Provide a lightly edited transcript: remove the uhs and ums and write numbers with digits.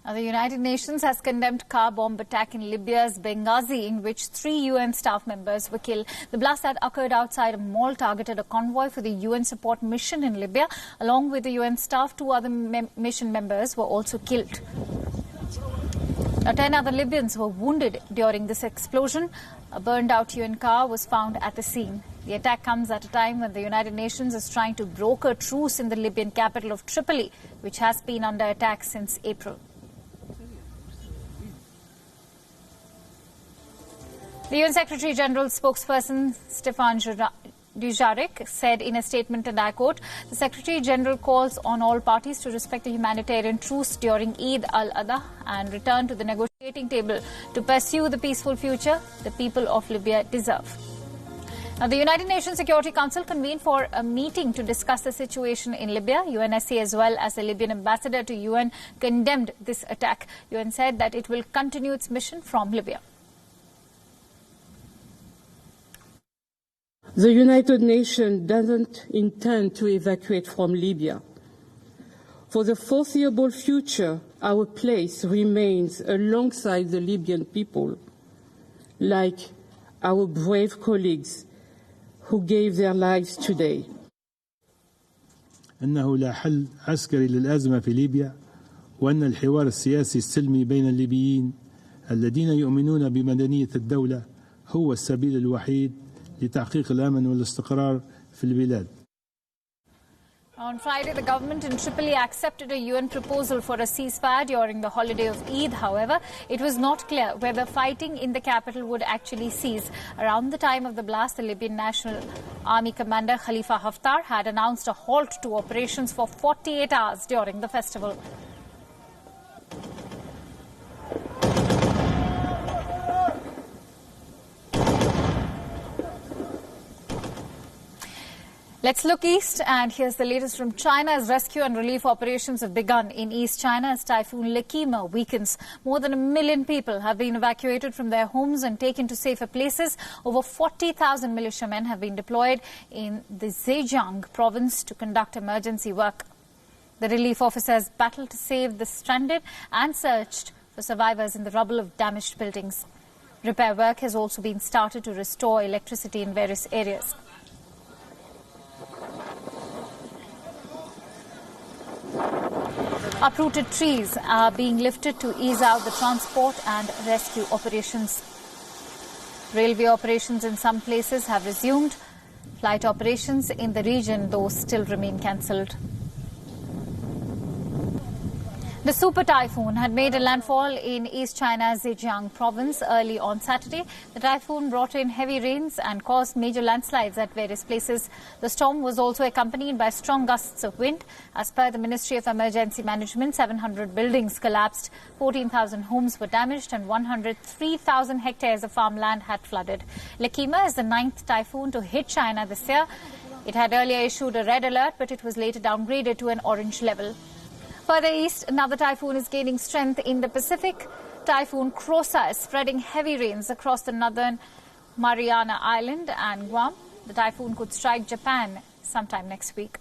The United Nations has condemned car bomb attack in Libya's Benghazi, in which 3 UN staff members were killed. The blast that occurred outside a mall targeted a convoy for the UN support mission in Libya. Along with the UN staff, 2 other mission members were also killed. Now, 10 other Libyans were wounded during this explosion. A burned-out UN car was found at the scene. The attack comes at a time when the United Nations is trying to broker truce in the Libyan capital of Tripoli, which has been under attack since April. The UN Secretary-General spokesperson Stefan Dujarric said in a statement, and I quote, "The Secretary-General calls on all parties to respect the humanitarian truce during Eid al-Adha and return to the negotiating table to pursue the peaceful future the people of Libya deserve." Now, the United Nations Security Council convened for a meeting to discuss the situation in Libya. UNSC as well as the Libyan ambassador to UN condemned this attack. UN said that it will continue its mission from Libya. The United Nations doesn't intend to evacuate from Libya. For the foreseeable future, our place remains alongside the Libyan people, like our brave colleagues who gave their lives today. أنه لا حل عسكري للأزمة في ليبيا، وأن الحوار السياسي السلمي بين الليبيين الذين يؤمنون بمدنية الدولة هو السبيل الوحيد لتحقيق الأمن والاستقرار في البلاد. On Friday, the government in Tripoli accepted a UN proposal for a ceasefire during the holiday of Eid. However, it was not clear whether fighting in the capital would actually cease. Around the time of the blast, the Libyan National Army commander Khalifa Haftar had announced a halt to operations for 48 hours during the festival. Let's look east, and here's the latest from China as rescue and relief operations have begun in East China as Typhoon Libya weakens. More than 1 million people have been evacuated from their homes and taken to safer places. Over 40,000 militiamen have been deployed in the Zhejiang province to conduct emergency work. The relief officers battled to save the stranded and searched for survivors in the rubble of damaged buildings. Repair work has also been started to restore electricity in various areas. Uprooted trees are being lifted to ease out the transport and rescue operations. Railway operations in some places have resumed. Flight operations in the region, though, still remain cancelled. The super typhoon had made a landfall in East China's Zhejiang province early on Saturday. The typhoon brought in heavy rains and caused major landslides at various places. The storm was also accompanied by strong gusts of wind. As per the Ministry of Emergency Management, 700 buildings collapsed, 14,000 homes were damaged, and 103,000 hectares of farmland had flooded. Libya is the 9th typhoon to hit China this year. It had earlier issued a red alert, but it was later downgraded to an orange level. Further east, another typhoon is gaining strength in the Pacific. Typhoon Krosa is spreading heavy rains across the northern Mariana Island and Guam. The typhoon could strike Japan sometime next week.